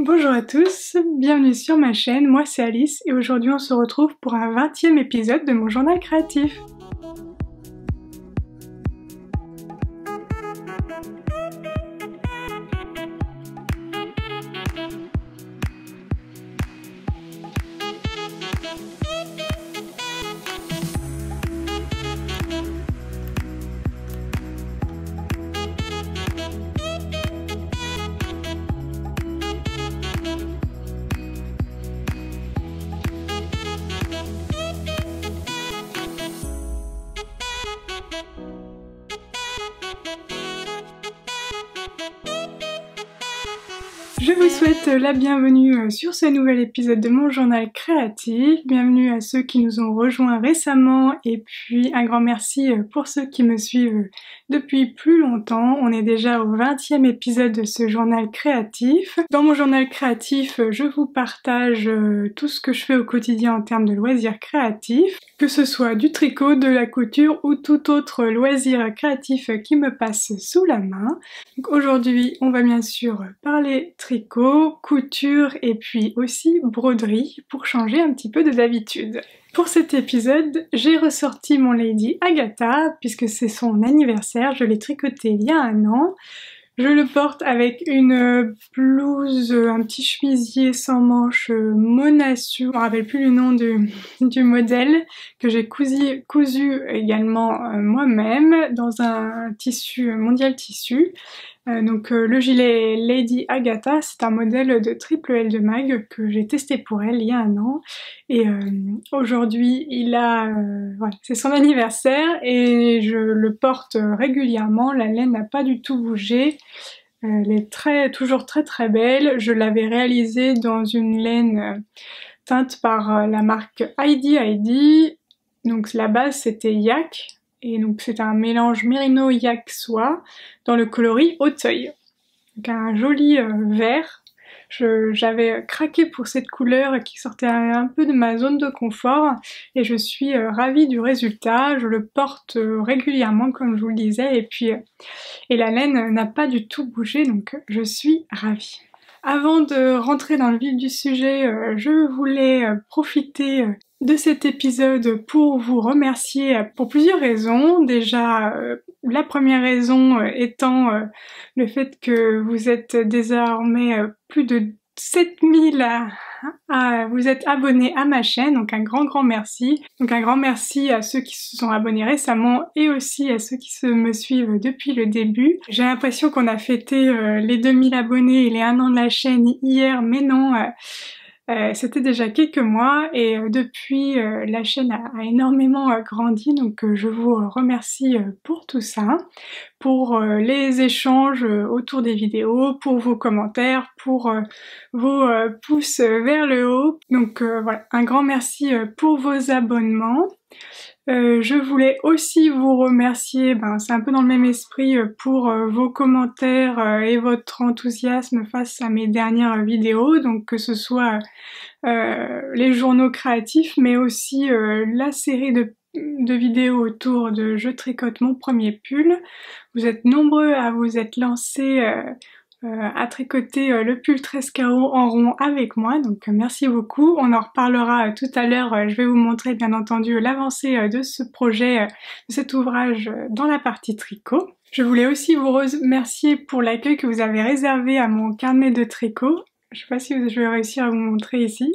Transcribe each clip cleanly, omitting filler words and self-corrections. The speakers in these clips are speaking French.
Bonjour à tous, bienvenue sur ma chaîne, moi c'est Alice et aujourd'hui on se retrouve pour un 20e épisode de mon journal créatif. Je vous souhaite la bienvenue sur ce nouvel épisode de mon journal créatif. Bienvenue à ceux qui nous ont rejoints récemment et puis un grand merci pour ceux qui me suivent depuis plus longtemps. On est déjà au 20e épisode de ce journal créatif. Dans mon journal créatif, je vous partage tout ce que je fais au quotidien en termes de loisirs créatifs, que ce soit du tricot, de la couture ou tout autre loisir créatif qui me passe sous la main. Donc aujourd'hui, on va bien sûr parler tricot, couture et puis aussi broderie pour changer un petit peu de d'habitude. Pour cet épisode, j'ai ressorti mon Lady Agatha puisque c'est son anniversaire, je l'ai tricoté il y a un an. Je le porte avec une blouse, un petit chemisier sans manches Monassu, je me rappelle plus le nom du modèle, que j'ai cousu également moi-même dans un tissu Mondial Tissu. Donc le gilet Lady Agatha, c'est un modèle de triple L de mag que j'ai testé pour elle il y a un an. Et aujourd'hui, voilà, c'est son anniversaire et je le porte régulièrement. La laine n'a pas du tout bougé. Elle est toujours très belle. Je l'avais réalisée dans une laine teinte par la marque Heidi. Donc la base c'était yak. Et donc c'est un mélange mérino yak soie dans le coloris Auteuil. Donc un joli vert. J'avais craqué pour cette couleur qui sortait un peu de ma zone de confort et je suis ravie du résultat. Je le porte régulièrement comme je vous le disais et la laine n'a pas du tout bougé donc je suis ravie. Avant de rentrer dans le vif du sujet, je voulais profiter de cet épisode pour vous remercier pour plusieurs raisons. Déjà, la première raison étant le fait que vous êtes désormais plus de 7000 vous êtes abonnés à ma chaîne, donc un grand merci. Donc un grand merci à ceux qui se sont abonnés récemment et aussi à ceux qui me suivent depuis le début. J'ai l'impression qu'on a fêté les 2000 abonnés et les 1 an de la chaîne hier, mais non, c'était déjà quelques mois et depuis la chaîne a énormément grandi, donc je vous remercie pour tout ça, pour les échanges autour des vidéos, pour vos commentaires, pour vos pouces vers le haut. Donc voilà, un grand merci pour vos abonnements. Je voulais aussi vous remercier, c'est un peu dans le même esprit, pour vos commentaires et votre enthousiasme face à mes dernières vidéos, donc que ce soit les journaux créatifs, mais aussi la série de vidéos autour de Je tricote mon premier pull. Vous êtes nombreux à vous être lancés à tricoter le pull 13 carreaux en rond avec moi, donc merci beaucoup. On en reparlera tout à l'heure, je vais vous montrer bien entendu l'avancée de ce projet, de cet ouvrage dans la partie tricot. Je voulais aussi vous remercier pour l'accueil que vous avez réservé à mon carnet de tricot. Je sais pas si je vais réussir à vous montrer ici.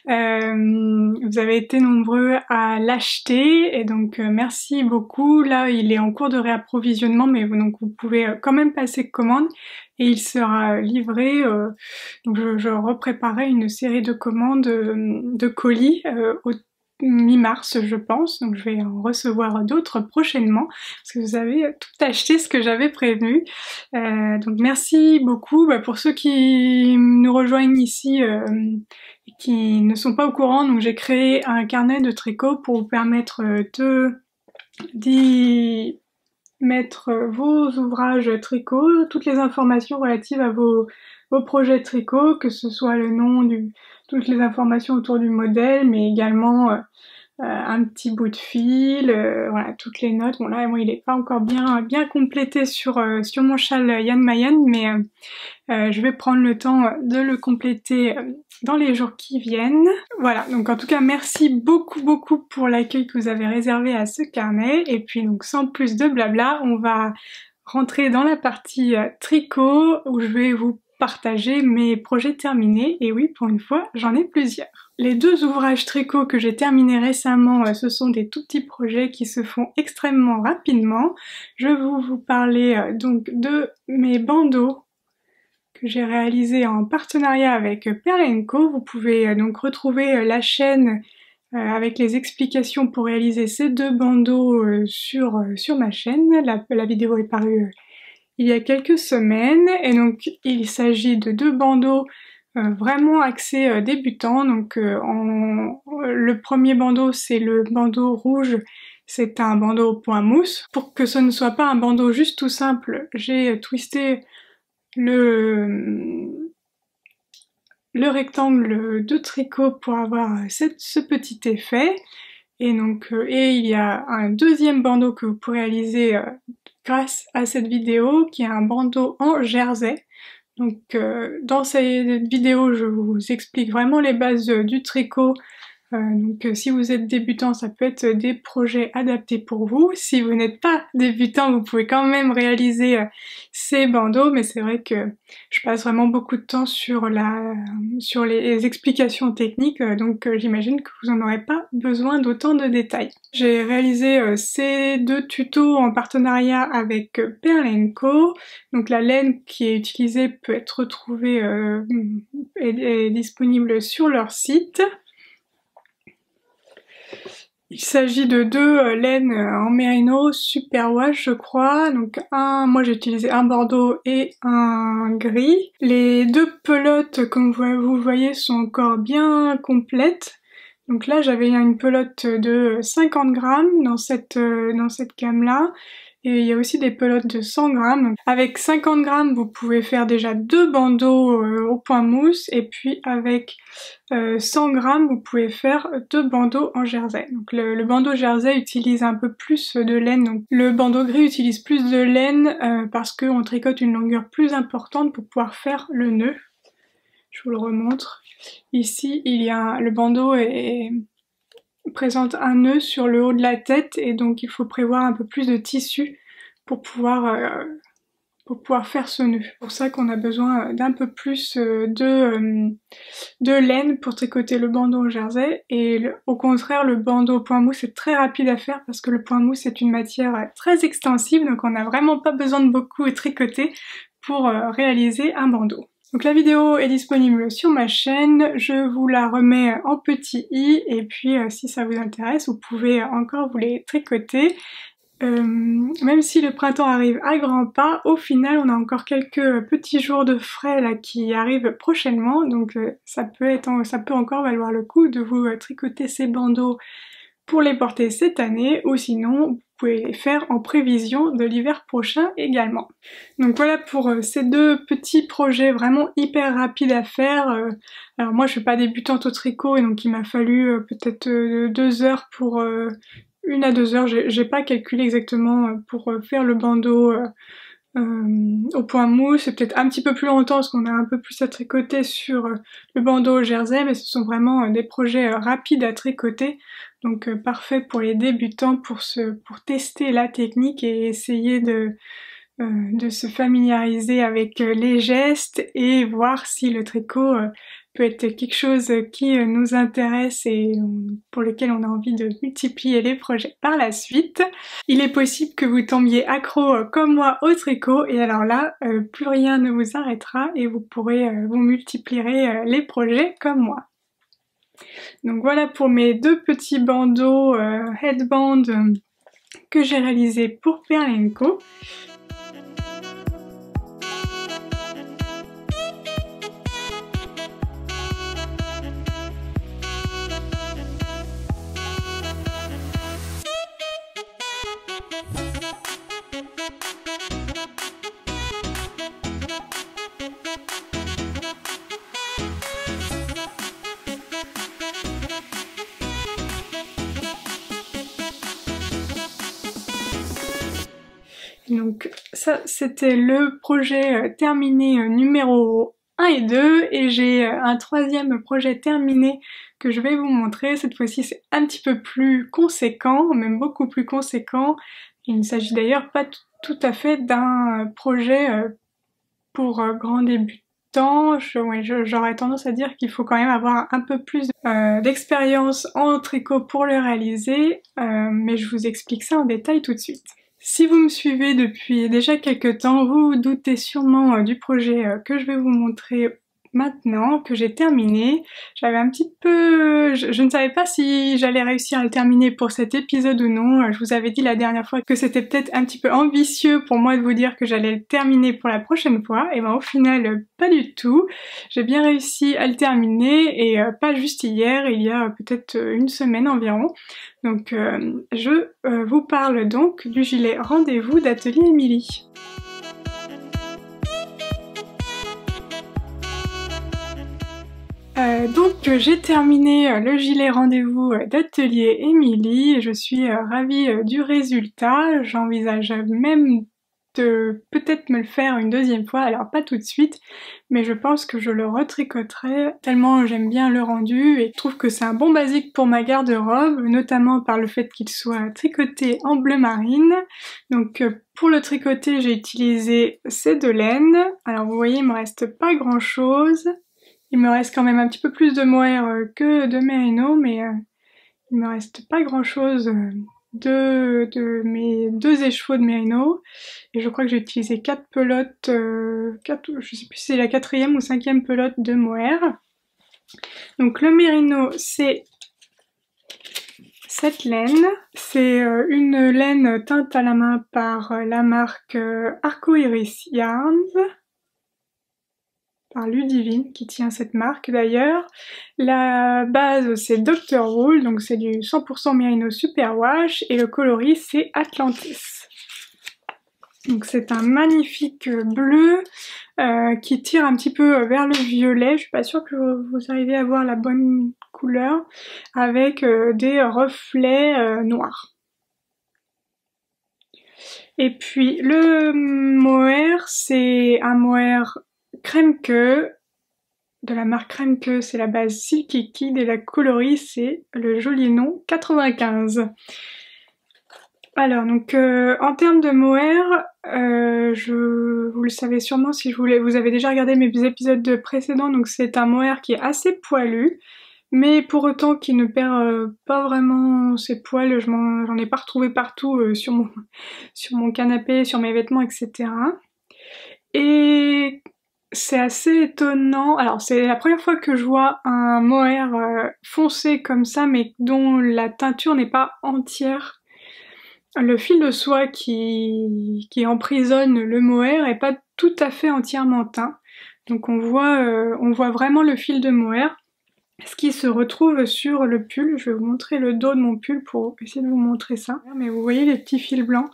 Vous avez été nombreux à l'acheter et donc merci beaucoup. Là, il est en cours de réapprovisionnement, mais donc vous pouvez quand même passer commande et il sera livré. Donc je repréparais une série de commandes de colis au mi-mars je pense, donc je vais en recevoir d'autres prochainement parce que vous avez tout acheté ce que j'avais prévenu. Donc merci beaucoup pour ceux qui nous rejoignent ici et qui ne sont pas au courant. Donc j'ai créé un carnet de tricot pour vous permettre d'y mettre vos ouvrages tricot, toutes les informations relatives à vos projets tricot, que ce soit le nom toutes les informations autour du modèle, mais également un petit bout de fil, voilà, toutes les notes. Bon là, moi, il est pas encore bien complété sur mon châle Jan Mayen, mais je vais prendre le temps de le compléter dans les jours qui viennent. Voilà, donc en tout cas, merci beaucoup pour l'accueil que vous avez réservé à ce carnet. Et puis donc, sans plus de blabla, on va rentrer dans la partie tricot où je vais vous partager mes projets terminés. Et oui, pour une fois, j'en ai plusieurs. Les 2 ouvrages tricot que j'ai terminés récemment, ce sont des tout petits projets qui se font extrêmement rapidement. Je vais vous parler donc de mes bandeaux que j'ai réalisés en partenariat avec Perle & Co. Vous pouvez donc retrouver la chaîne avec les explications pour réaliser ces 2 bandeaux sur ma chaîne. La vidéo est parue il y a quelques semaines, et donc il s'agit de 2 bandeaux vraiment axés débutants. Donc le premier bandeau, c'est le bandeau rouge, c'est un bandeau au point mousse. Pour que ce ne soit pas un bandeau juste tout simple, j'ai twisté le rectangle de tricot pour avoir ce petit effet. Et donc il y a un deuxième bandeau que vous pourrez réaliser grâce à cette vidéo, qui est un bandeau en jersey. Donc dans cette vidéo, je vous explique vraiment les bases du tricot. Donc si vous êtes débutant, ça peut être des projets adaptés pour vous. Si vous n'êtes pas débutant, vous pouvez quand même réaliser ces bandeaux, mais c'est vrai que je passe vraiment beaucoup de temps sur les explications techniques, donc j'imagine que vous n'en aurez pas besoin d'autant de détails. J'ai réalisé ces 2 tutos en partenariat avec Perle & Co. Donc la laine qui est utilisée peut être retrouvée et disponible sur leur site. Il s'agit de 2 laines en mérino superwash, je crois. Donc moi j'ai utilisé un bordeaux et un gris. Les 2 pelotes, comme vous voyez, sont encore bien complètes. Donc là j'avais une pelote de 50 grammes dans cette gamme-là. Et il y a aussi des pelotes de 100 grammes. Donc, avec 50 grammes, vous pouvez faire déjà 2 bandeaux au point mousse. Et puis avec 100 grammes, vous pouvez faire 2 bandeaux en jersey. Donc le bandeau jersey utilise un peu plus de laine. Donc le bandeau gris utilise plus de laine parce qu'on tricote une longueur plus importante pour pouvoir faire le nœud. Je vous le remontre. Ici, le bandeau présente un nœud sur le haut de la tête, et donc il faut prévoir un peu plus de tissu pour pouvoir faire ce nœud. C'est pour ça qu'on a besoin d'un peu plus de laine pour tricoter le bandeau en jersey, et au contraire le bandeau au point mousse est très rapide à faire parce que le point mousse est une matière très extensive, donc on n'a vraiment pas besoin de beaucoup tricoter pour réaliser un bandeau. Donc la vidéo est disponible sur ma chaîne, je vous la remets en petit i, et puis si ça vous intéresse, vous pouvez encore vous les tricoter. Même si le printemps arrive à grands pas, au final on a encore quelques petits jours de frais là qui arrivent prochainement, donc ça peut encore valoir le coup de vous tricoter ces bandeaux pour les porter cette année, ou sinon vous pouvez les faire en prévision de l'hiver prochain également. Donc voilà pour ces 2 petits projets vraiment hyper rapides à faire. Alors moi je suis pas débutante au tricot, et donc il m'a fallu peut-être 2 heures pour 1 à 2 heures, j'ai pas calculé exactement pour faire le bandeau au point mousse. C'est peut-être un petit peu plus longtemps parce qu'on a un peu plus à tricoter sur le bandeau jersey, mais ce sont vraiment des projets rapides à tricoter, donc parfait pour les débutants pour tester la technique et essayer de se familiariser avec les gestes et voir si le tricot peut être quelque chose qui nous intéresse et pour lequel on a envie de multiplier les projets par la suite. Il est possible que vous tombiez accro comme moi au tricot, et alors là, plus rien ne vous arrêtera et vous multiplierez les projets comme moi. Donc voilà pour mes 2 petits bandeaux headband que j'ai réalisés pour Perle & Co. Donc ça c'était le projet terminé numéro 1 et 2 et j'ai un troisième projet terminé que je vais vous montrer. Cette fois-ci c'est un petit peu plus conséquent, même beaucoup plus conséquent. Il ne s'agit d'ailleurs pas tout à fait d'un projet pour grands débutants. J'aurais tendance à dire qu'il faut quand même avoir un peu plus d'expérience en tricot pour le réaliser, mais je vous explique ça en détail tout de suite. Si vous me suivez depuis déjà quelques temps, vous vous doutez sûrement du projet que je vais vous montrer maintenant, que j'ai terminé. J'avais un petit peu... Je ne savais pas si j'allais réussir à le terminer pour cet épisode ou non. Je vous avais dit la dernière fois que c'était peut-être un petit peu ambitieux pour moi de vous dire que j'allais le terminer pour la prochaine fois. Et ben au final, pas du tout. J'ai bien réussi à le terminer et pas juste hier, il y a peut-être une semaine environ. Donc je vous parle donc du gilet rendez-vous d'Atelier Émilie. Donc j'ai terminé le gilet rendez-vous d'Atelier Émilie et je suis ravie du résultat. J'envisage même de peut-être me le faire une deuxième fois, alors pas tout de suite, mais je pense que je le retricoterai tellement j'aime bien le rendu et je trouve que c'est un bon basique pour ma garde-robe, notamment par le fait qu'il soit tricoté en bleu marine. Donc pour le tricoter j'ai utilisé ces deux laines. Alors vous voyez il me reste pas grand chose. Il me reste quand même un petit peu plus de mohair que de mérino, mais il me reste pas grand chose de mes 2 écheveaux de mérino. Et je crois que j'ai utilisé 4 pelotes, je sais plus si c'est la 4e ou 5e pelote de mohair. Donc le mérino c'est cette laine. C'est une laine teinte à la main par la marque Arcoiris Yarns. Par Ludivine qui tient cette marque d'ailleurs. La base c'est Dr. Wool, donc c'est du 100% mérino superwash et le coloris c'est Atlantis. Donc c'est un magnifique bleu qui tire un petit peu vers le violet. Je suis pas sûre que vous arrivez à voir la bonne couleur avec des reflets noirs. Et puis le mohair c'est un mohair Kremke, de la marque Kremke, c'est la base Silky Kid et la coloris c'est le joli nom 95. Alors donc en termes de mohair, vous le savez sûrement si vous avez déjà regardé mes épisodes précédents, donc c'est un mohair qui est assez poilu, mais pour autant qui ne perd pas vraiment ses poils. J'en ai pas retrouvé partout sur mon canapé, sur mes vêtements, etc. Et c'est assez étonnant, alors c'est la première fois que je vois un mohair foncé comme ça mais dont la teinture n'est pas entière. Le fil de soie qui emprisonne le mohair est pas tout à fait entièrement teint. Donc on voit vraiment le fil de mohair, ce qui se retrouve sur le pull. Je vais vous montrer le dos de mon pull pour essayer de vous montrer ça. Mais vous voyez les petits fils blancs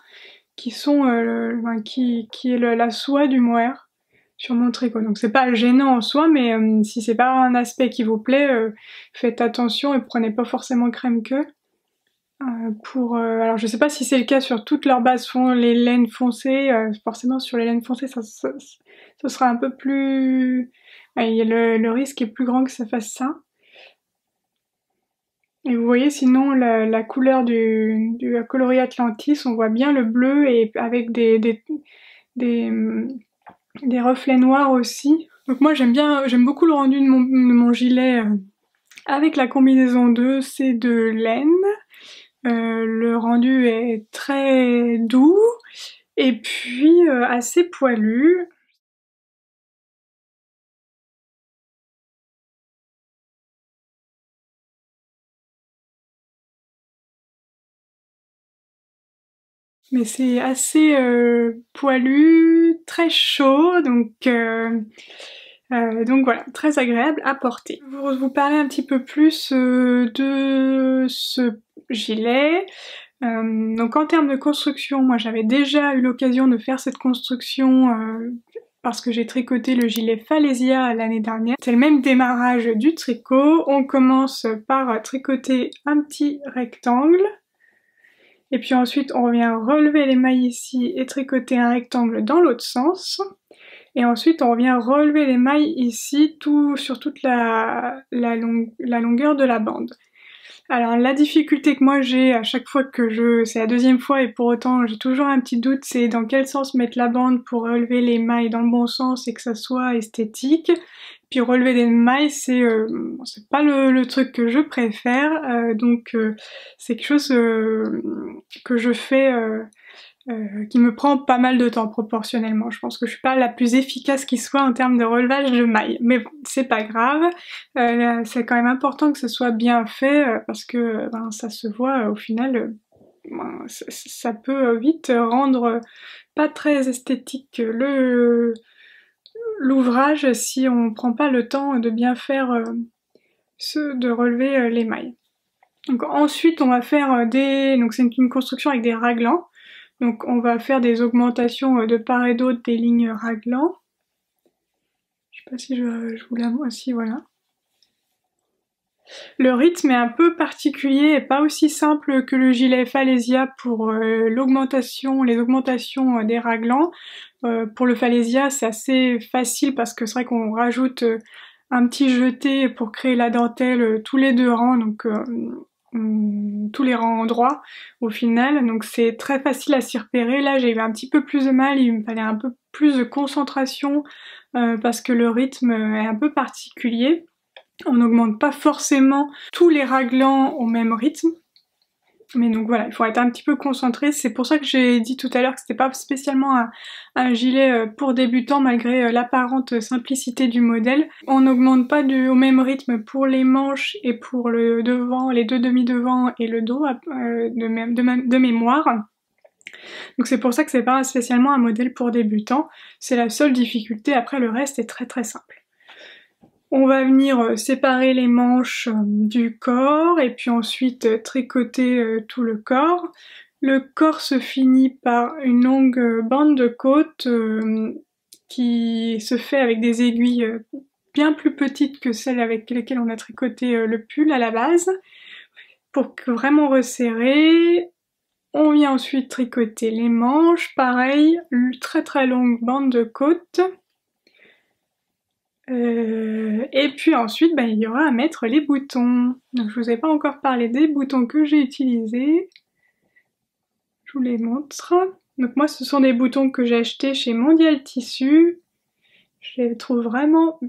qui sont qui est la soie du mohair sur mon tricot. Donc c'est pas gênant en soi, mais si c'est pas un aspect qui vous plaît, faites attention et prenez pas forcément Kremke. Alors je sais pas si c'est le cas sur toutes leurs bases les laines foncées, forcément sur les laines foncées ça sera un peu plus... le risque est plus grand que ça fasse ça. Et vous voyez sinon la couleur du coloris Atlantis, on voit bien le bleu et avec des reflets noirs aussi. Donc moi j'aime beaucoup le rendu de mon gilet avec la combinaison de ces deux laines. Le rendu est très doux et puis assez poilu. Mais c'est assez poilu, très chaud, donc voilà, très agréable à porter. Pour vous parler un petit peu plus de ce gilet, donc en termes de construction, moi j'avais déjà eu l'occasion de faire cette construction parce que j'ai tricoté le gilet Falesia l'année dernière. C'est le même démarrage du tricot. On commence par tricoter un petit rectangle. Et puis ensuite on vient relever les mailles ici et tricoter un rectangle dans l'autre sens. Et ensuite on vient relever les mailles ici sur toute la longueur de la bande. Alors la difficulté que moi j'ai à chaque fois c'est la deuxième fois et pour autant j'ai toujours un petit doute, c'est dans quel sens mettre la bande pour relever les mailles dans le bon sens et que ça soit esthétique. Puis relever les mailles c'est pas le truc que je préfère, donc c'est quelque chose que je fais qui me prend pas mal de temps proportionnellement. Je pense que je suis pas la plus efficace qui soit en termes de relevage de mailles. Mais bon, c'est pas grave. C'est quand même important que ce soit bien fait parce que ça se voit au final. Ça peut vite rendre pas très esthétique l'ouvrage si on prend pas le temps de bien faire de relever les mailles. Donc ensuite on va faire donc c'est une construction avec des raglans. Donc on va faire des augmentations de part et d'autre des lignes raglan. Je sais pas si je vous la montre, si voilà. Le rythme est un peu particulier et pas aussi simple que le gilet Falesia pour les augmentations des raglans. Pour le Falesia c'est assez facile parce que c'est vrai qu'on rajoute un petit jeté pour créer la dentelle tous les deux rangs, donc tous les rangs droits au final, donc c'est très facile à s'y repérer. Là j'ai eu un petit peu plus de mal, il me fallait un peu plus de concentration parce que le rythme est un peu particulier. On n'augmente pas forcément tous les raglans au même rythme, mais donc voilà, il faut être un petit peu concentré. C'est pour ça que j'ai dit tout à l'heure que c'était pas spécialement un gilet pour débutants malgré l'apparente simplicité du modèle. On n'augmente pas au même rythme pour les manches et pour le devant, les deux demi-devants et le dos de mémoire. Donc c'est pour ça que c'est pas spécialement un modèle pour débutants. C'est la seule difficulté, après le reste est très très simple. On va venir séparer les manches du corps et puis ensuite tricoter tout le corps. Le corps se finit par une longue bande de côte qui se fait avec des aiguilles bien plus petites que celles avec lesquelles on a tricoté le pull à la base. Pour vraiment resserrer, on vient ensuite tricoter les manches, pareil, une très très longue bande de côte. Et puis ensuite, il y aura à mettre les boutons. Donc je vous ai pas encore parlé des boutons que j'ai utilisés. Je vous les montre. Donc moi, ce sont des boutons que j'ai achetés chez Mondial Tissu. Je les trouve vraiment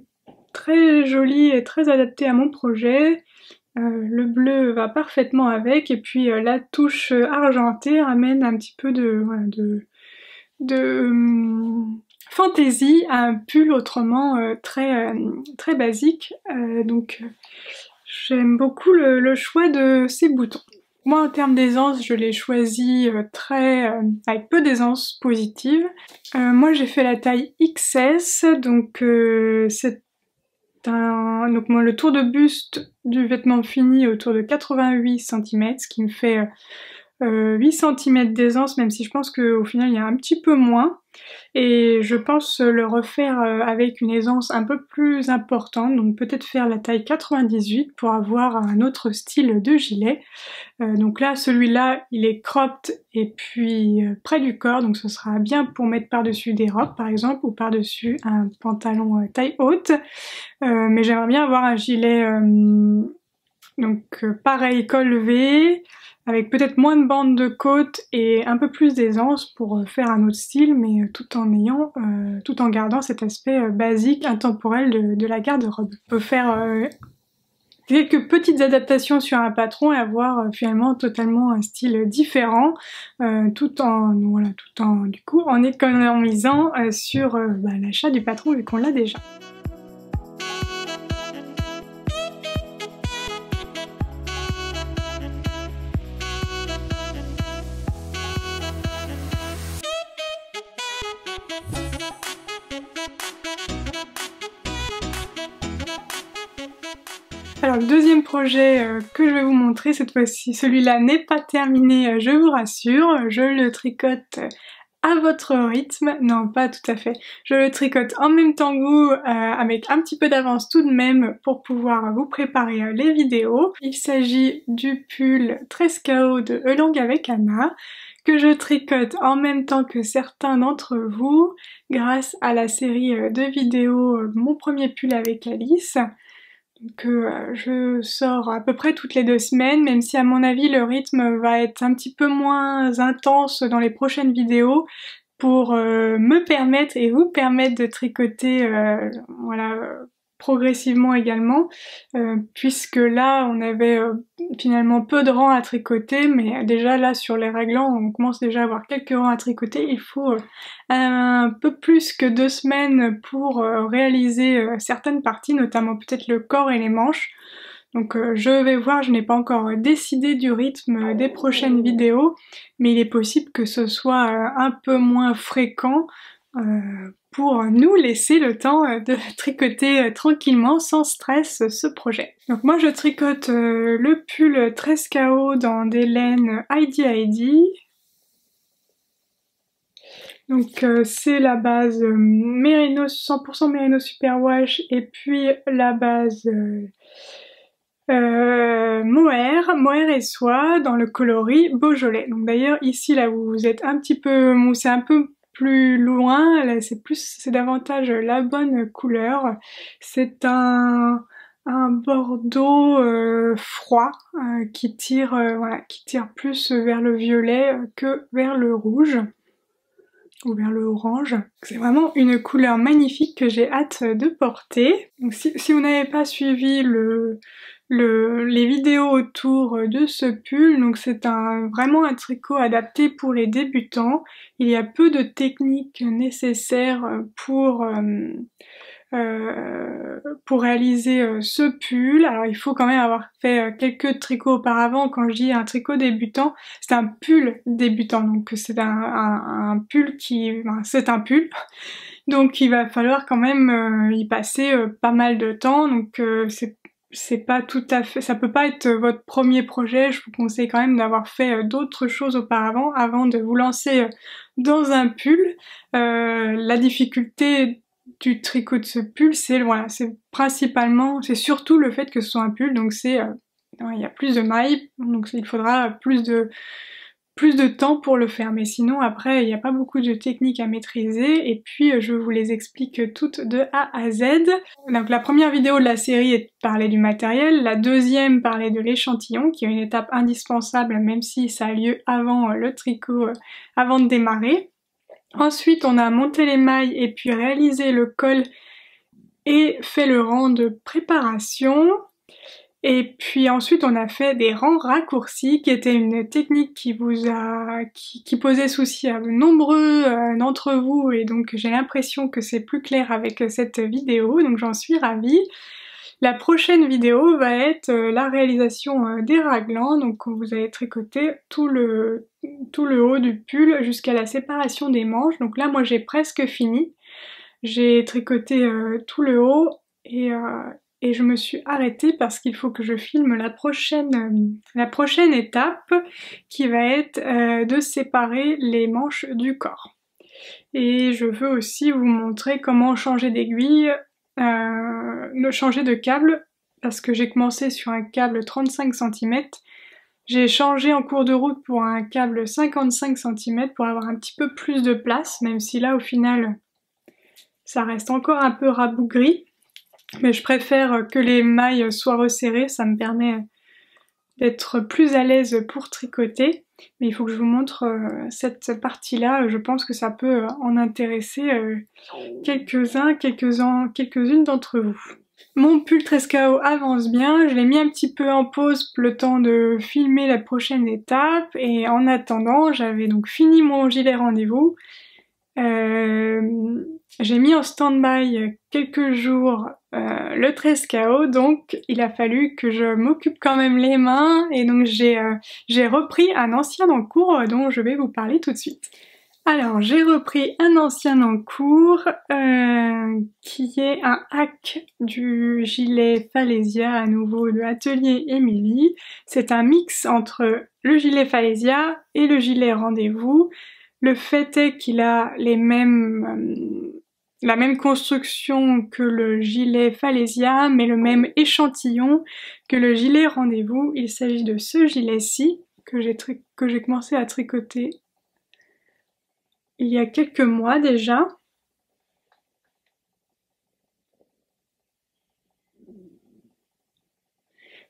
très jolis et très adaptés à mon projet. Le bleu va parfaitement avec, et puis la touche argentée ramène un petit peu de fantaisie à un pull autrement très basique. Donc j'aime beaucoup le choix de ces boutons. Moi en termes d'aisance, je l'ai choisi avec peu d'aisance positive. Moi j'ai fait la taille XS, donc donc moi le tour de buste du vêtement fini autour de 88 cm, ce qui me fait 8 cm d'aisance, même si je pense qu'au final il y a un petit peu moins. Et je pense le refaire avec une aisance un peu plus importante, donc peut-être faire la taille 98 pour avoir un autre style de gilet. Donc là, celui-là, il est cropped et puis près du corps, donc ce sera bien pour mettre par-dessus des robes par exemple, ou par-dessus un pantalon taille haute. Mais j'aimerais bien avoir un gilet pareil, col V, avec peut-être moins de bandes de côte et un peu plus d'aisance pour faire un autre style, mais tout en gardant cet aspect basique, intemporel de la garde-robe. On peut faire quelques petites adaptations sur un patron et avoir finalement totalement un style différent, tout en économisant sur l'achat du patron vu qu'on l'a déjà. Alors le deuxième projet que je vais vous montrer cette fois-ci, celui-là n'est pas terminé, je vous rassure, je le tricote à votre rythme. Non, pas tout à fait. Je le tricote en même temps que vous, avec un petit peu d'avance tout de même pour pouvoir vous préparer les vidéos. Il s'agit du pull 13KO de Elang avec Anna, que je tricote en même temps que certains d'entre vous, grâce à la série de vidéos Mon premier pull avec Alice, que je sors à peu près toutes les 2 semaines, même si à mon avis le rythme va être un petit peu moins intense dans les prochaines vidéos pour me permettre et vous permettre de tricoter voilà, progressivement également, puisque là on avait finalement peu de rangs à tricoter, mais déjà là sur les réglants on commence déjà à avoir quelques rangs à tricoter. Il faut un peu plus que 2 semaines pour réaliser certaines parties, notamment peut-être le corps et les manches. Donc je vais voir, je n'ai pas encore décidé du rythme des prochaines vidéos, mais il est possible que ce soit un peu moins fréquent pour nous laisser le temps de tricoter tranquillement, sans stress, ce projet. Donc moi je tricote le pull 13KO dans des laines Heidi. Donc c'est la base Merino 100% Merino Superwash et puis la base Mohair et soie dans le coloris Beaujolais. Donc d'ailleurs ici là vous êtes un petit peu, c'est un peu plus loin, là c'est davantage la bonne couleur. C'est un bordeaux froid qui tire voilà, qui tire plus vers le violet que vers le rouge ou vers le orange. C'est vraiment une couleur magnifique que j'ai hâte de porter. Donc si vous n'avez pas suivi les vidéos autour de ce pull, donc c'est vraiment un tricot adapté pour les débutants. Il y a peu de techniques nécessaires pour réaliser ce pull. Alors il faut quand même avoir fait quelques tricots auparavant. Quand je dis un tricot débutant, c'est un pull débutant, donc c'est un pull c'est un pull. Donc il va falloir quand même y passer pas mal de temps, donc c'est pas tout à fait, ça peut pas être votre premier projet. Je vous conseille quand même d'avoir fait d'autres choses auparavant avant de vous lancer dans un pull. La difficulté du tricot de ce pull, c'est voilà, c'est surtout le fait que ce soit un pull, donc il y a plus de mailles, donc il faudra plus de temps pour le faire, mais sinon après il n'y a pas beaucoup de techniques à maîtriser, et puis je vous les explique toutes de A à Z. Donc la première vidéo de la série est parler du matériel, la deuxième parler de l'échantillon, qui est une étape indispensable même si ça a lieu avant le tricot, avant de démarrer. Ensuite on a monté les mailles et puis réalisé le col et fait le rang de préparation. Et puis ensuite on a fait des rangs raccourcis, qui était une technique qui posait souci à de nombreux d'entre vous, et donc j'ai l'impression que c'est plus clair avec cette vidéo, donc j'en suis ravie. La prochaine vidéo va être la réalisation des raglans, donc vous allez tricoter tout le haut du pull jusqu'à la séparation des manches. Donc là moi j'ai presque fini, j'ai tricoté tout le haut et je me suis arrêtée parce qu'il faut que je filme la prochaine étape, qui va être de séparer les manches du corps. Et je veux aussi vous montrer comment changer d'aiguille, changer de câble, parce que j'ai commencé sur un câble 35 cm. J'ai changé en cours de route pour un câble 55 cm pour avoir un petit peu plus de place, même si là au final ça reste encore un peu rabougri. Mais je préfère que les mailles soient resserrées, ça me permet d'être plus à l'aise pour tricoter. Mais il faut que je vous montre cette partie-là, je pense que ça peut en intéresser quelques-unes d'entre vous. Mon pull 13KO avance bien, je l'ai mis un petit peu en pause le temps de filmer la prochaine étape, et en attendant j'avais donc fini mon gilet rendez-vous. J'ai mis en stand-by quelques jours le 13KO, donc il a fallu que je m'occupe quand même les mains, et donc j'ai repris un ancien en cours dont je vais vous parler tout de suite. Alors j'ai repris un ancien en cours qui est un hack du gilet Falesia, à nouveau de Atelier Émilie. C'est un mix entre le gilet Falesia et le gilet Rendez-vous. Le fait est qu'il a les mêmes, la même construction que le gilet Falesia, mais le même échantillon que le gilet Rendez-vous. Il s'agit de ce gilet-ci que j'ai commencé à tricoter il y a quelques mois déjà.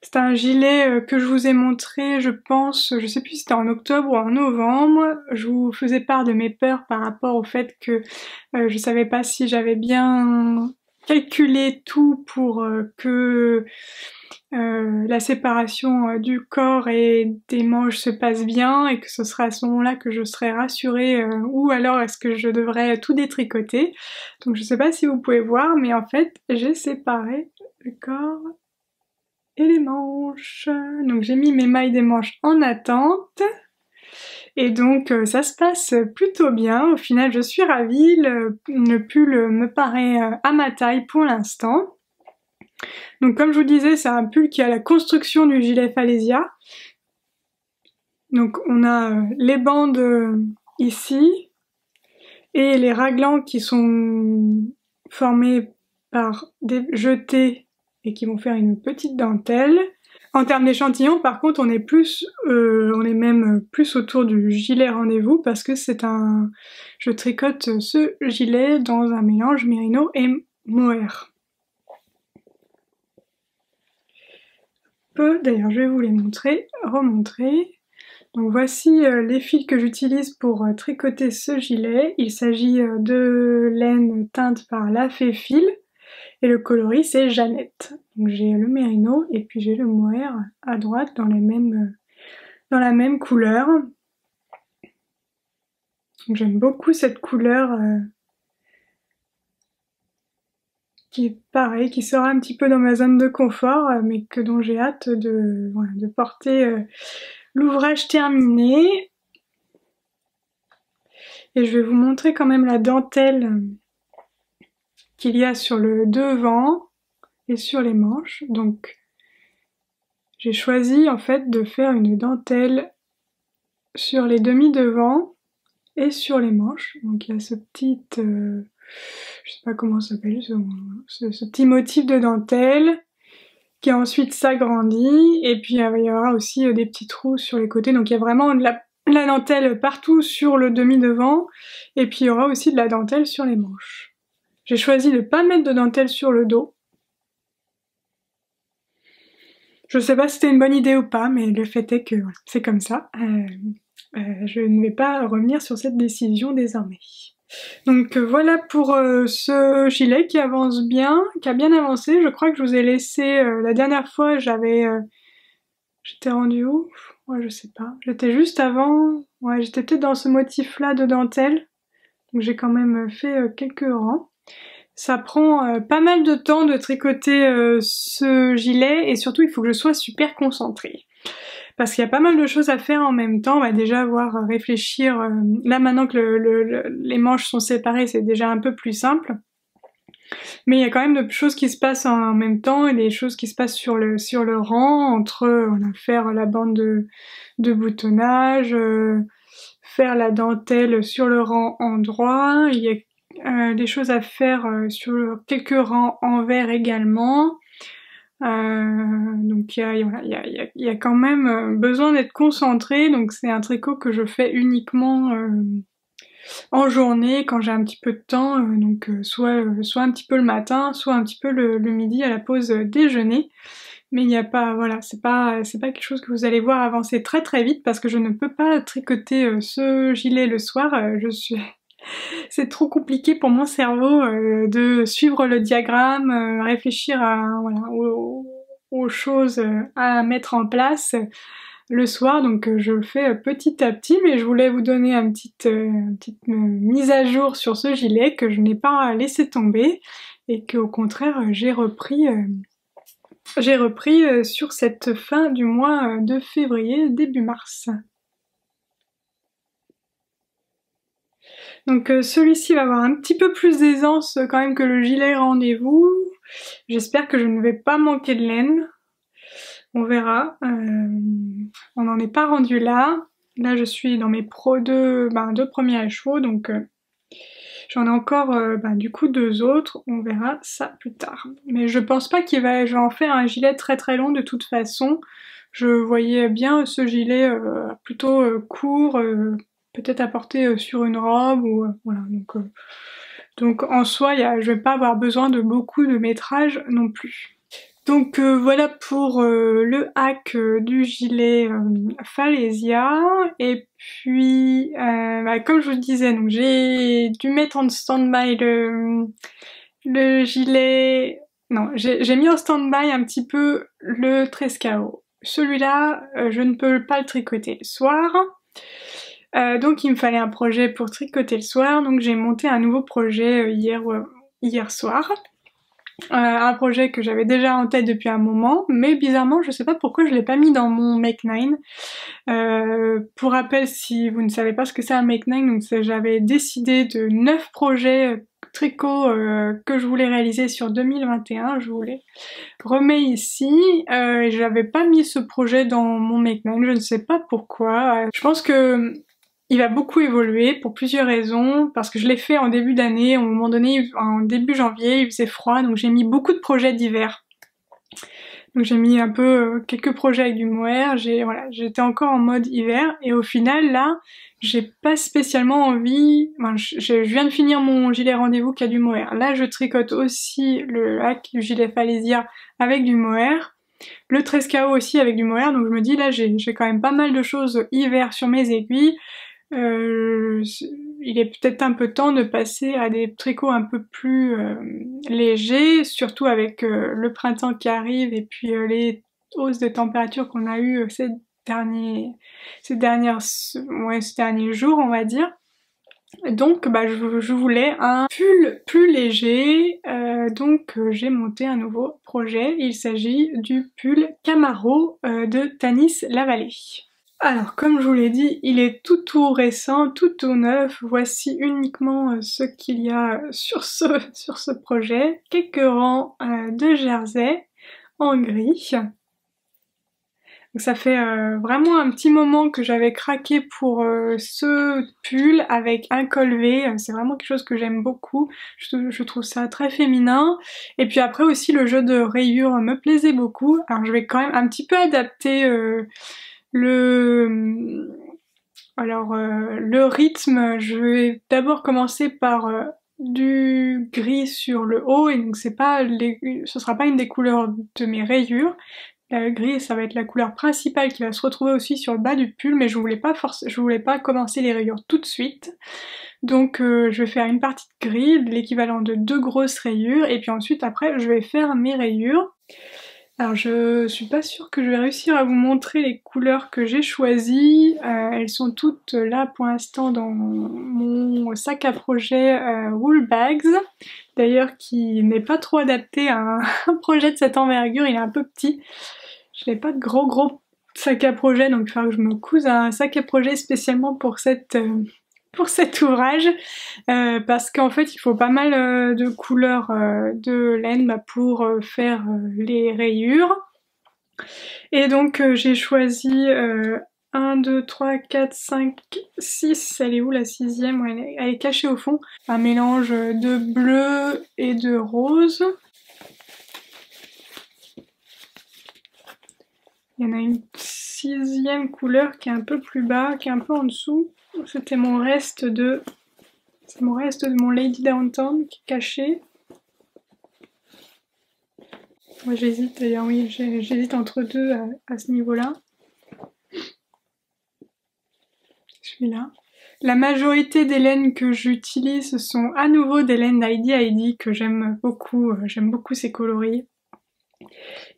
C'est un gilet que je vous ai montré, je pense, je sais plus si c'était en octobre ou en novembre. Je vous faisais part de mes peurs par rapport au fait que je savais pas si j'avais bien calculé tout pour que la séparation du corps et des manches se passe bien et que ce sera à ce moment-là que je serai rassurée ou alors est-ce que je devrais tout détricoter. Donc je sais pas si vous pouvez voir, mais en fait j'ai séparé le corps et les manches. Donc j'ai mis mes mailles des manches en attente. Et donc ça se passe plutôt bien. Au final, je suis ravie. Le pull me paraît à ma taille pour l'instant. Donc comme je vous disais, c'est un pull qui a la construction du gilet Falesia. Donc on a les bandes ici et les raglans qui sont formés par des jetés et qui vont faire une petite dentelle. En termes d'échantillon, par contre, on est même plus autour du gilet Rendez-vous parce que je tricote ce gilet dans un mélange mérino et mohair. D'ailleurs, je vais vous les remontrer. Donc voici les fils que j'utilise pour tricoter ce gilet. Il s'agit de laine teinte par La Fée Fil. Et le coloris c'est Jeannette. Donc j'ai le mérino et puis j'ai le mohair à droite dans la même couleur. J'aime beaucoup cette couleur qui est pareil, qui sort un petit peu dans ma zone de confort, mais dont j'ai hâte de porter l'ouvrage terminé. Et je vais vous montrer quand même la dentelle qu'il y a sur le devant et sur les manches. Donc j'ai choisi en fait de faire une dentelle sur les demi-devants et sur les manches. Donc il y a ce petit, je sais pas comment ça s'appelle, ce petit motif de dentelle qui ensuite s'agrandit et puis il y aura aussi des petits trous sur les côtés. Donc il y a vraiment de la dentelle partout sur le demi-devant et puis il y aura aussi de la dentelle sur les manches. J'ai choisi de pas mettre de dentelle sur le dos. Je sais pas si c'était une bonne idée ou pas, mais le fait est que voilà, c'est comme ça. Je ne vais pas revenir sur cette décision désormais. Donc voilà pour ce gilet qui avance bien, qui a bien avancé. Je crois que je vous ai laissé la dernière fois, j'étais rendue où? Ouais, je sais pas. J'étais juste avant. Ouais, j'étais peut-être dans ce motif-là de dentelle. Donc j'ai quand même fait quelques rangs. Ça prend pas mal de temps de tricoter ce gilet et surtout il faut que je sois super concentrée. Parce qu'il y a pas mal de choses à faire en même temps. On va déjà réfléchir. Là maintenant que les manches sont séparées, c'est déjà un peu plus simple. Mais il y a quand même de choses qui se passent en même temps et des choses qui se passent sur le rang, entre faire la bande de boutonnage, faire la dentelle sur le rang endroit. Il y a des choses à faire sur quelques rangs envers également. Donc il y a quand même besoin d'être concentré, donc c'est un tricot que je fais uniquement en journée quand j'ai un petit peu de temps, donc soit un petit peu le matin, soit un petit peu le midi à la pause déjeuner. Mais il n'y a pas, voilà, c'est pas quelque chose que vous allez voir avancer très très vite parce que je ne peux pas tricoter ce gilet le soir. C'est trop compliqué pour mon cerveau de suivre le diagramme, réfléchir aux choses à mettre en place le soir. Donc je le fais petit à petit, mais je voulais vous donner une petite mise à jour sur ce gilet que je n'ai pas laissé tomber et qu'au contraire j'ai repris sur cette fin du mois de février, début mars. Donc celui-ci va avoir un petit peu plus d'aisance quand même que le gilet Rendez-vous. J'espère que je ne vais pas manquer de laine. On verra. On n'en est pas rendu là. là je suis dans mes deux premiers écheveaux, donc j'en ai encore du coup 2 autres, on verra ça plus tard. Mais je pense pas je vais en faire un gilet très très long de toute façon. Je voyais bien ce gilet plutôt court, peut-être à porter sur une robe ou voilà. Donc en soi, je vais pas avoir besoin de beaucoup de métrage non plus. Donc voilà pour le hack du gilet Falesia. Et puis, comme je vous le disais, donc j'ai dû mettre en stand-by le gilet... Non, j'ai mis en stand-by un petit peu le Trescao. Celui-là, je ne peux pas le tricoter le soir. Donc il me fallait un projet pour tricoter le soir, donc j'ai monté un nouveau projet hier soir. Un projet que j'avais déjà en tête depuis un moment, mais bizarrement je sais pas pourquoi je l'ai pas mis dans mon Make 9. Pour rappel, si vous ne savez pas ce que c'est un Make 9, donc j'avais décidé de 9 projets tricot que je voulais réaliser sur 2021, je vous les remets ici. J'avais pas mis ce projet dans mon Make 9, je ne sais pas pourquoi. Je pense que il va beaucoup évoluer pour plusieurs raisons, parce que je l'ai fait en début d'année, à un moment donné, en début janvier, il faisait froid, donc j'ai mis beaucoup de projets d'hiver. Donc j'ai mis un peu quelques projets avec du mohair, j'étais encore en mode hiver, et au final là, j'ai pas spécialement envie, je viens de finir mon gilet rendez-vous qui a du mohair. Là je tricote aussi le hack du gilet Falesia avec du mohair, le Trescao aussi avec du mohair, donc je me dis là j'ai quand même pas mal de choses hiver sur mes aiguilles. Il est peut-être un peu temps de passer à des tricots un peu plus légers, surtout avec le printemps qui arrive et puis les hausses de température qu'on a eues ces derniers jours, on va dire. Donc je voulais un pull plus léger, donc j'ai monté un nouveau projet. Il s'agit du pull Camaro de Tanis Lavallée. Alors, comme je vous l'ai dit, il est tout récent, tout neuf. Voici uniquement ce qu'il y a sur ce projet. Quelques rangs de jersey en gris. Donc ça fait vraiment un petit moment que j'avais craqué pour ce pull avec un col V. C'est vraiment quelque chose que j'aime beaucoup. Je trouve ça très féminin. Et puis après aussi, le jeu de rayures me plaisait beaucoup. Alors je vais quand même un petit peu adapter... le rythme, je vais d'abord commencer par du gris sur le haut, et donc ce sera pas une des couleurs de mes rayures. Le gris, ça va être la couleur principale qui va se retrouver aussi sur le bas du pull, mais je voulais pas commencer les rayures tout de suite. Donc je vais faire une partie de gris, l'équivalent de 2 grosses rayures, et puis ensuite après je vais faire mes rayures. Alors je suis pas sûre que je vais réussir à vous montrer les couleurs que j'ai choisies. Elles sont toutes là pour l'instant dans mon sac à projet Wool Bags. D'ailleurs qui n'est pas trop adapté à un projet de cette envergure, il est un peu petit. Je n'ai pas de gros sac à projet, donc il faudra que je me couse un sac à projet spécialement pour cet ouvrage, parce qu'en fait il faut pas mal de couleurs de laine pour faire les rayures. Et donc j'ai choisi 1, 2, 3, 4, 5, 6, elle est où la 6e? Ouais, elle est cachée au fond. Un mélange de bleu et de rose. Il y en a une 6e couleur qui est un peu plus bas, qui est un peu en dessous. C'était mon reste de mon Lady Downtown qui est caché. Moi j'hésite d'ailleurs, oui, j'hésite entre deux à ce niveau-là. Celui-là. La majorité des laines que j'utilise sont à nouveau des laines d'Heidi que j'aime beaucoup ces coloris.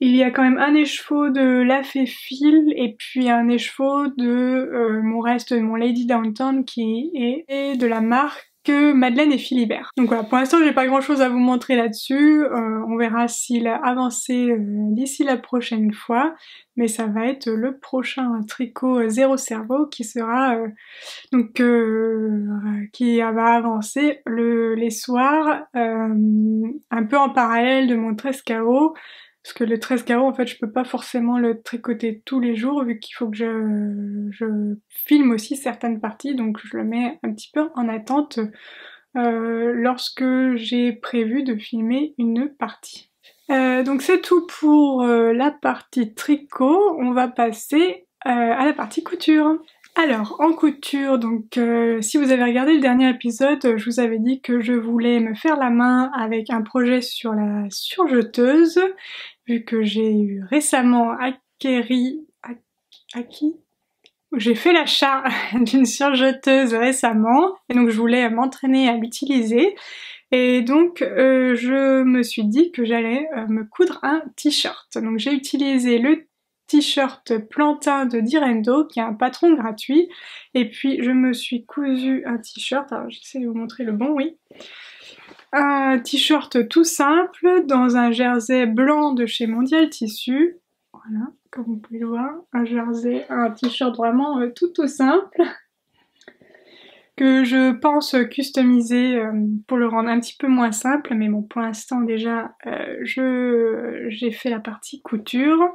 Il y a quand même un écheveau de La Fée-Fil et puis un écheveau de mon reste de mon Lady Downtown qui est de la marque Madeleine et Philibert. Donc voilà, pour l'instant j'ai pas grand chose à vous montrer là-dessus, on verra s'il a avancé d'ici la prochaine fois, mais ça va être le prochain tricot Zéro Cerveau qui sera qui va avancer les soirs un peu en parallèle de mon Trescao, Parce que le 13 carreaux, en fait, je peux pas forcément le tricoter tous les jours vu qu'il faut que je filme aussi certaines parties, donc je le mets un petit peu en attente lorsque j'ai prévu de filmer une partie. Donc c'est tout pour la partie tricot, on va passer à la partie couture. Alors, en couture, donc si vous avez regardé le dernier épisode, je vous avais dit que je voulais me faire la main avec un projet sur la surjeteuse, vu que j'ai eu récemment j'ai fait l'achat d'une surjeteuse récemment, et donc je voulais m'entraîner à l'utiliser. Et donc je me suis dit que j'allais me coudre un t-shirt. Donc j'ai utilisé le t-shirt plantain de Direndo, qui est un patron gratuit, et puis je me suis cousu un t-shirt, alors j'essaie de vous montrer le bon, oui. Un t-shirt tout simple dans un jersey blanc de chez Mondial Tissu. Voilà, comme vous pouvez le voir, un jersey, un t-shirt vraiment tout simple, que je pense customiser pour le rendre un petit peu moins simple, mais bon, pour l'instant déjà j'ai fait la partie couture.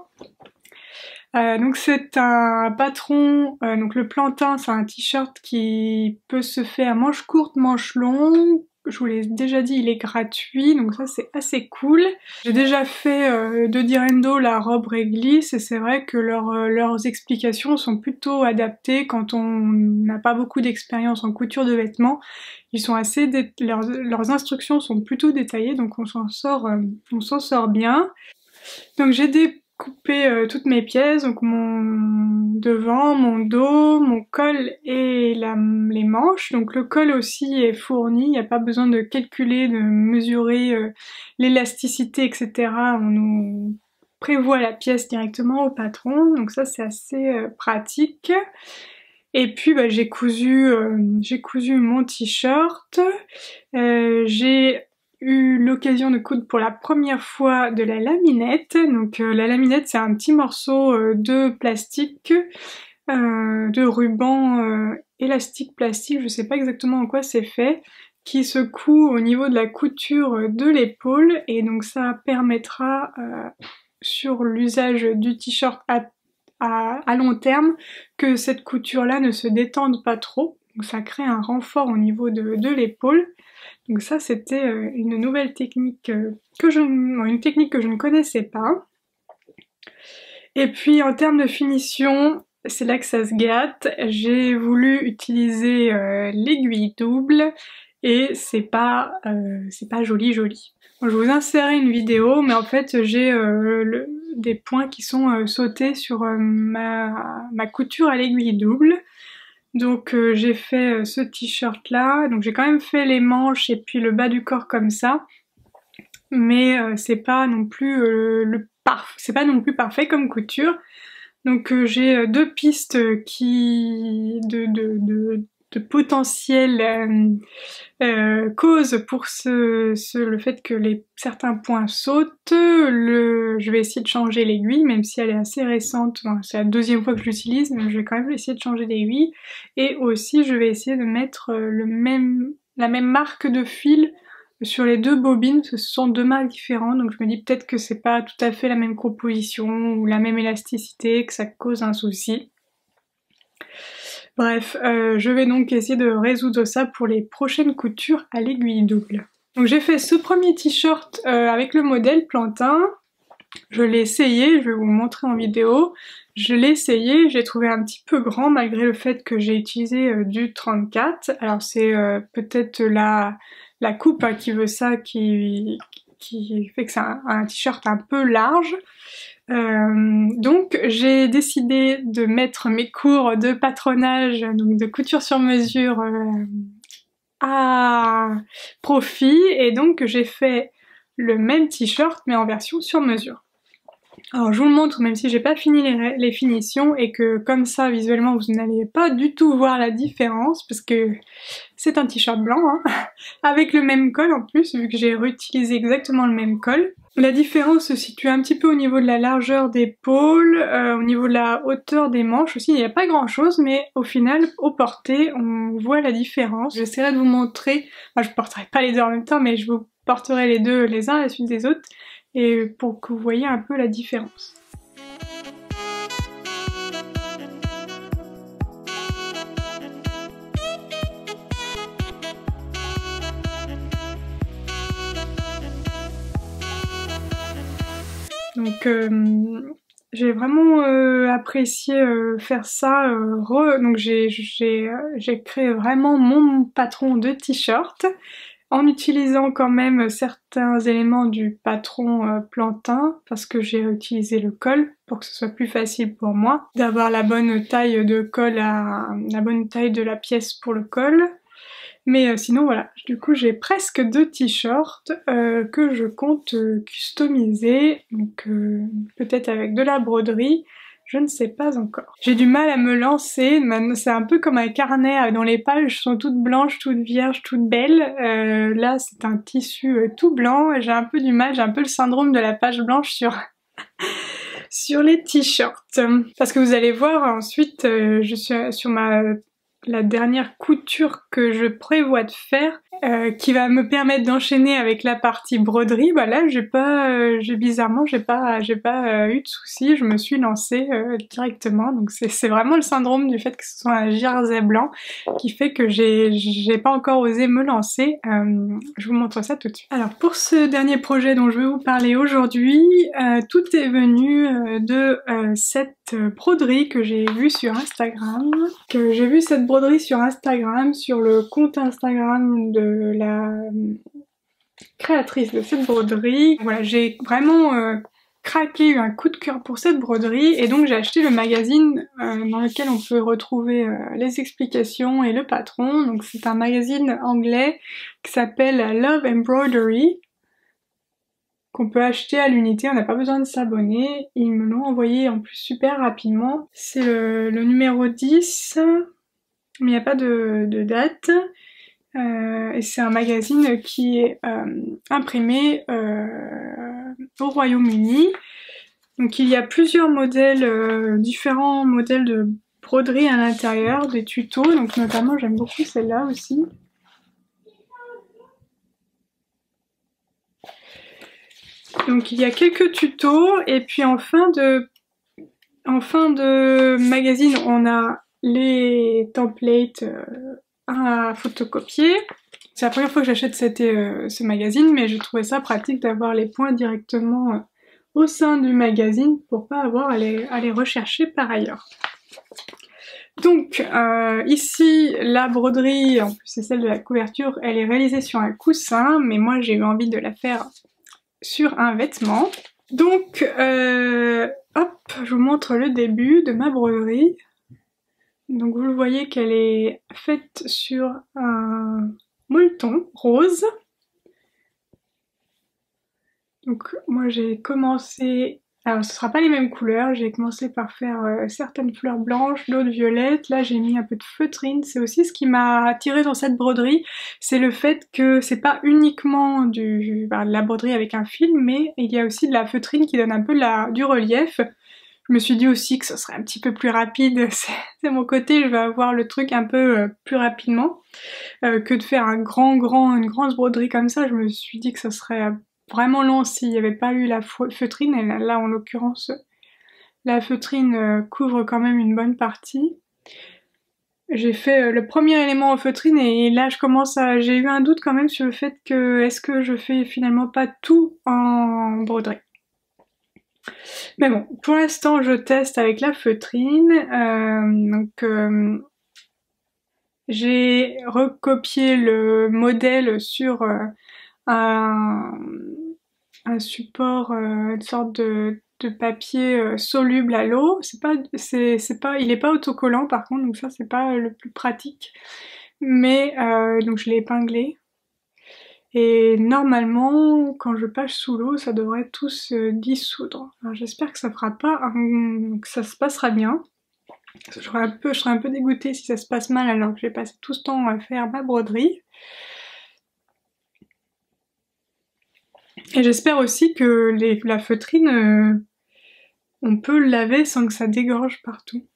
Donc c'est un patron, donc le plantain, c'est un t-shirt qui peut se faire manche courte, manche longue. Je vous l'ai déjà dit, il est gratuit, donc ça c'est assez cool. J'ai déjà fait de Direndo la robe réglisse, et c'est vrai que leurs explications sont plutôt adaptées quand on n'a pas beaucoup d'expérience en couture de vêtements. Ils sont leurs instructions sont plutôt détaillées, donc on s'en sort bien. Donc j'ai découpé toutes mes pièces, donc mon devant, mon dos, mon col et les manches. Donc le col aussi est fourni, il n'y a pas besoin de calculer, de mesurer l'élasticité, etc. On nous prévoit la pièce directement au patron, donc ça c'est assez pratique. Et puis bah, j'ai cousu mon t-shirt. J'ai eu l'occasion de coudre pour la première fois de la laminette. Donc la laminette, c'est un petit morceau de plastique, de ruban élastique plastique, je sais pas exactement en quoi c'est fait, qui se coud au niveau de la couture de l'épaule, et donc ça permettra sur l'usage du t-shirt à long terme que cette couture là ne se détende pas trop, donc ça crée un renfort au niveau de l'épaule. Donc ça c'était une nouvelle technique une technique que je ne connaissais pas. Et puis en termes de finition, c'est là que ça se gâte, j'ai voulu utiliser l'aiguille double et c'est pas joli. Bon, je vais vous insérer une vidéo, mais en fait j'ai des points qui sont sautés sur ma couture à l'aiguille double. Donc j'ai fait ce t-shirt là, donc j'ai quand même fait les manches et puis le bas du corps comme ça, mais c'est pas non plus parfait comme couture. Donc j'ai deux pistes de potentielles causes pour le fait que certains points sautent. Je vais essayer de changer l'aiguille, même si elle est assez récente. Bon, c'est la deuxième fois que je l'utilise, mais je vais quand même essayer de changer l'aiguille. Et aussi, je vais essayer de mettre la même marque de fil sur les deux bobines, parce que ce sont deux marques différentes, donc je me dis peut-être que c'est pas tout à fait la même composition ou la même élasticité, que ça cause un souci. Bref, je vais donc essayer de résoudre ça pour les prochaines coutures à l'aiguille double. Donc j'ai fait ce premier t-shirt avec le modèle plantain. Je l'ai essayé, je vais vous le montrer en vidéo. Je l'ai essayé, j'ai trouvé un petit peu grand malgré le fait que j'ai utilisé du 34. Alors c'est peut-être la coupe qui veut ça, qui fait que c'est un t-shirt un peu large. Donc j'ai décidé de mettre mes cours de patronage, donc de couture sur mesure à profit, et donc j'ai fait le même t-shirt mais en version sur mesure. Alors je vous le montre même si j'ai pas fini les finitions, et que comme ça visuellement vous n'allez pas du tout voir la différence parce que c'est un t-shirt blanc hein, avec le même col en plus, vu que j'ai réutilisé exactement le même col. La différence se situe un petit peu au niveau de la largeur d'épaule, au niveau de la hauteur des manches aussi, il n'y a pas grand chose, mais au final, au porté, on voit la différence. J'essaierai de vous montrer, enfin je porterai pas les deux en même temps, mais je vous porterai les deux les uns à la suite des autres, et pour que vous voyez un peu la différence. Donc j'ai vraiment apprécié faire ça. Donc j'ai créé vraiment mon patron de t-shirt en utilisant quand même certains éléments du patron Plantin parce que j'ai utilisé le col pour que ce soit plus facile pour moi d'avoir la bonne taille de col la bonne taille de la pièce pour le col. Mais sinon voilà, du coup j'ai presque 2 t-shirts que je compte customiser, donc peut-être avec de la broderie, je ne sais pas encore. J'ai du mal à me lancer, maintenant c'est un peu comme un carnet dont les pages sont toutes blanches, toutes vierges, toutes belles. Là c'est un tissu tout blanc et j'ai un peu du mal, j'ai un peu le syndrome de la page blanche sur sur les t-shirts. Parce que vous allez voir ensuite, je suis sur la dernière couture que je prévois de faire, qui va me permettre d'enchaîner avec la partie broderie. Bah là bizarrement j'ai pas eu de soucis, je me suis lancée directement, donc c'est vraiment le syndrome du fait que ce soit un jersey blanc qui fait que j'ai pas encore osé me lancer. Je vous montre ça tout de suite. Alors pour ce dernier projet dont je vais vous parler aujourd'hui, tout est venu de cette broderie que j'ai vue sur Instagram, sur le compte Instagram de la créatrice de cette broderie. Voilà, j'ai vraiment craqué, eu un coup de cœur pour cette broderie et donc j'ai acheté le magazine dans lequel on peut retrouver les explications et le patron. Donc c'est un magazine anglais qui s'appelle Love Embroidery, qu'on peut acheter à l'unité, on n'a pas besoin de s'abonner. Ils me l'ont envoyé en plus super rapidement. C'est le numéro 10, mais il n'y a pas de date. Et c'est un magazine qui est imprimé au Royaume-Uni. Donc il y a plusieurs modèles, différents modèles de broderie à l'intérieur, des tutos, donc notamment j'aime beaucoup celle-là aussi. Donc il y a quelques tutos et puis en fin de magazine on a les templates à photocopier. C'est la première fois que j'achète ce magazine, mais je trouvais ça pratique d'avoir les points directement au sein du magazine pour pas avoir à les rechercher par ailleurs. Donc ici la broderie, en plus c'est celle de la couverture, elle est réalisée sur un coussin, mais moi j'ai eu envie de la faire sur un vêtement. Donc hop, je vous montre le début de ma broderie. Donc vous le voyez qu'elle est faite sur un molleton rose. Donc moi j'ai commencé, alors ce sera pas les mêmes couleurs, j'ai commencé par faire certaines fleurs blanches, d'autres violettes, là j'ai mis un peu de feutrine. C'est aussi ce qui m'a attirée dans cette broderie, c'est le fait que c'est pas uniquement de la broderie avec un fil, mais il y a aussi de la feutrine qui donne un peu du relief. Je me suis dit aussi que ce serait un petit peu plus rapide, c'est mon côté, je vais avoir le truc un peu plus rapidement que de faire une grande broderie comme ça. Je me suis dit que ça serait vraiment long s'il n'y avait pas eu la feutrine, et là en l'occurrence la feutrine couvre quand même une bonne partie. J'ai fait le premier élément en feutrine et là j'ai eu un doute quand même sur le fait que est-ce que je fais finalement pas tout en broderie. Mais bon, pour l'instant je teste avec la feutrine, j'ai recopié le modèle sur un support, une sorte de papier soluble à l'eau. Il est pas autocollant par contre, donc ça c'est pas le plus pratique. Mais donc je l'ai épinglé. Et normalement, quand je passe sous l'eau, ça devrait tout se dissoudre. Alors j'espère que ça fera pas, que ça se passera bien. Je serais un peu dégoûtée si ça se passe mal alors que j'ai passé tout ce temps à faire ma broderie. Et j'espère aussi que la feutrine, on peut le laver sans que ça dégorge partout.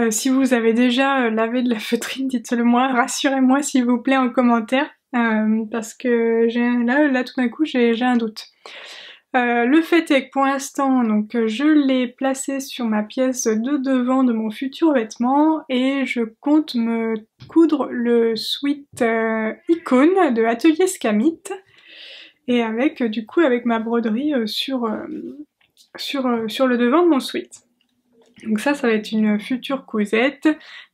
Si vous avez déjà lavé de la feutrine, dites-le moi, rassurez-moi s'il vous plaît en commentaire, parce que là tout d'un coup j'ai un doute. Le fait est que pour l'instant, donc je l'ai placé sur ma pièce de devant de mon futur vêtement et je compte me coudre le sweat Icône de Atelier Scamit et avec du coup avec ma broderie sur le devant de mon sweat. Donc ça va être une future cousette,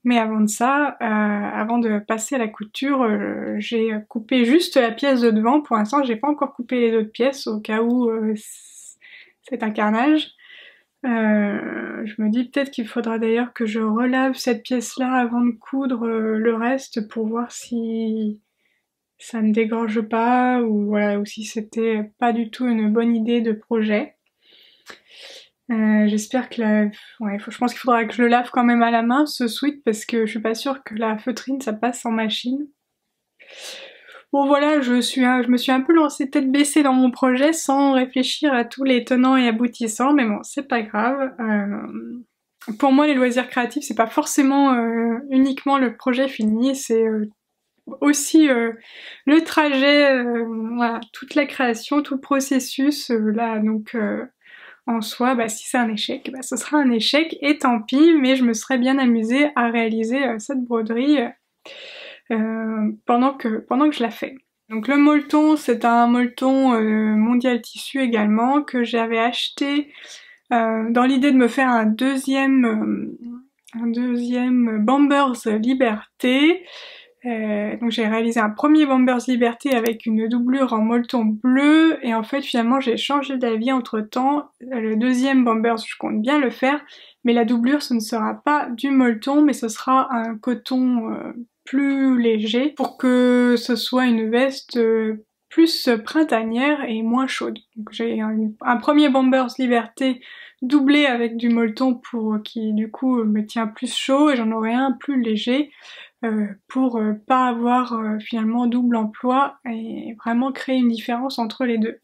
mais avant de ça, avant de passer à la couture, j'ai coupé juste la pièce de devant. Pour l'instant, j'ai pas encore coupé les autres pièces au cas où c'est un carnage. Je me dis peut-être qu'il faudra d'ailleurs que je relave cette pièce-là avant de coudre le reste pour voir si ça ne dégorge pas ou voilà, ou si c'était pas du tout une bonne idée de projet. J'espère que je pense qu'il faudra que je le lave quand même à la main ce sweat parce que je suis pas sûre que la feutrine ça passe en machine. Bon voilà, je me suis un peu lancée tête baissée dans mon projet sans réfléchir à tous les tenants et aboutissants, mais bon, c'est pas grave. Pour moi, les loisirs créatifs, c'est pas forcément uniquement le projet fini, c'est aussi le trajet, voilà, toute la création, tout le processus, là, donc en soi, si c'est un échec, ce sera un échec et tant pis, mais je me serais bien amusée à réaliser cette broderie pendant que je la fais. Donc le molleton, c'est un molleton Mondial Tissu également que j'avais acheté dans l'idée de me faire un deuxième Bombers Liberté. Donc j'ai réalisé un premier Bombers Liberté avec une doublure en molleton bleu et en fait finalement j'ai changé d'avis entre temps. Le deuxième Bombers je compte bien le faire, mais la doublure ce ne sera pas du molleton mais ce sera un coton plus léger pour que ce soit une veste plus printanière et moins chaude. Donc j'ai un premier Bombers Liberté doublé avec du molleton pour qui du coup me tient plus chaud et j'en aurai un plus léger pour pas avoir finalement double emploi et vraiment créer une différence entre les deux.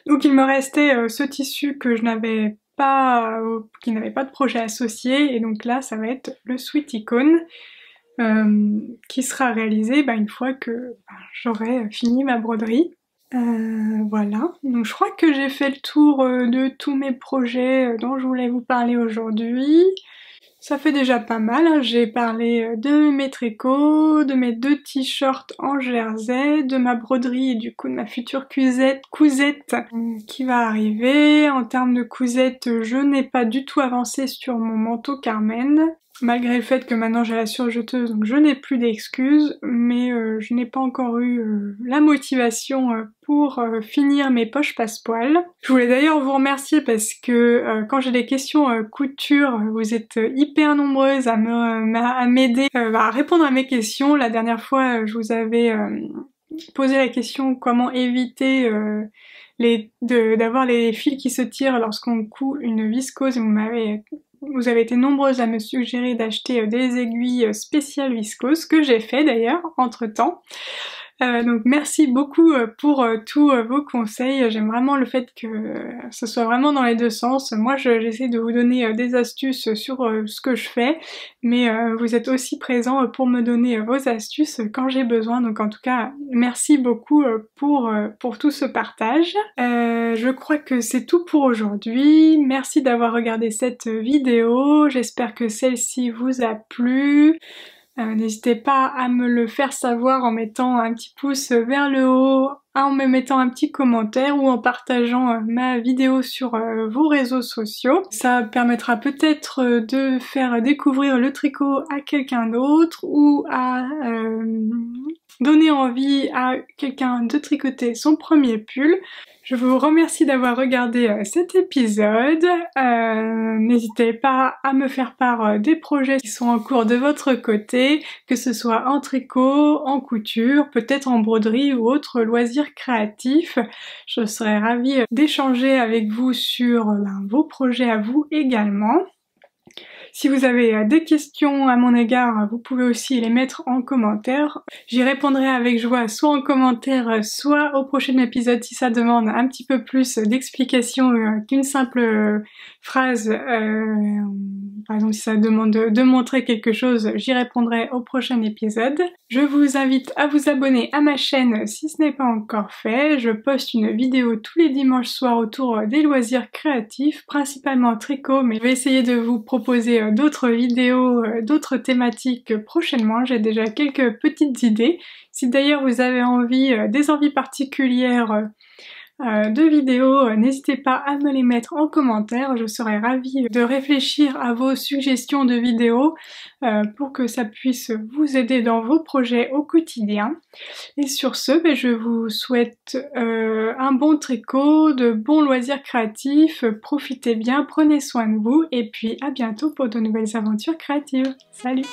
Donc il me restait ce tissu que je n'avais pas, qui n'avait pas de projet associé et donc là ça va être le Sweet Icône qui sera réalisé une fois que j'aurai fini ma broderie. Voilà, donc je crois que j'ai fait le tour de tous mes projets dont je voulais vous parler aujourd'hui. Ça fait déjà pas mal, hein. J'ai parlé de mes tricots, de mes 2 t-shirts en jersey, de ma broderie et du coup de ma future cousette qui va arriver. En termes de cousette, je n'ai pas du tout avancé sur mon manteau Carmen, malgré le fait que maintenant j'ai la surjeteuse, donc je n'ai plus d'excuses, mais je n'ai pas encore eu la motivation pour finir mes poches passepoil. Je voulais d'ailleurs vous remercier parce que quand j'ai des questions couture, vous êtes hyper nombreuses à m'aider, à répondre à mes questions. La dernière fois, je vous avais posé la question comment éviter d'avoir les fils qui se tirent lorsqu'on coud une viscose et vous avez été nombreuses à me suggérer d'acheter des aiguilles spéciales viscose, que j'ai fait d'ailleurs entre-temps. Donc merci beaucoup pour tous vos conseils. J'aime vraiment le fait que ce soit vraiment dans les deux sens. Moi j'essaie de vous donner des astuces sur ce que je fais, mais vous êtes aussi présents pour me donner vos astuces quand j'ai besoin. Donc en tout cas merci beaucoup pour tout ce partage. Je crois que c'est tout pour aujourd'hui. Merci d'avoir regardé cette vidéo. J'espère que celle-ci vous a plu. N'hésitez pas à me le faire savoir en mettant un petit pouce vers le haut, en me mettant un petit commentaire ou en partageant ma vidéo sur vos réseaux sociaux. Ça permettra peut-être de faire découvrir le tricot à quelqu'un d'autre ou à donner envie à quelqu'un de tricoter son premier pull. Je vous remercie d'avoir regardé cet épisode. N'hésitez pas à me faire part des projets qui sont en cours de votre côté, que ce soit en tricot, en couture, peut-être en broderie ou autre loisirs créatifs. Je serais ravie d'échanger avec vous sur vos projets à vous également. Si vous avez des questions à mon égard, vous pouvez aussi les mettre en commentaire. J'y répondrai avec joie, soit en commentaire, soit au prochain épisode si ça demande un petit peu plus d'explication qu'une simple phrase. Par exemple, si ça demande de montrer quelque chose, j'y répondrai au prochain épisode. Je vous invite à vous abonner à ma chaîne si ce n'est pas encore fait. Je poste une vidéo tous les dimanches soirs autour des loisirs créatifs, principalement tricot, mais je vais essayer de vous proposer d'autres vidéos, d'autres thématiques prochainement. J'ai déjà quelques petites idées. Si d'ailleurs vous avez des envies particulières de vidéos, n'hésitez pas à me les mettre en commentaire, je serais ravie de réfléchir à vos suggestions de vidéos pour que ça puisse vous aider dans vos projets au quotidien. Et sur ce, je vous souhaite un bon tricot, de bons loisirs créatifs, profitez bien, prenez soin de vous et puis à bientôt pour de nouvelles aventures créatives. Salut!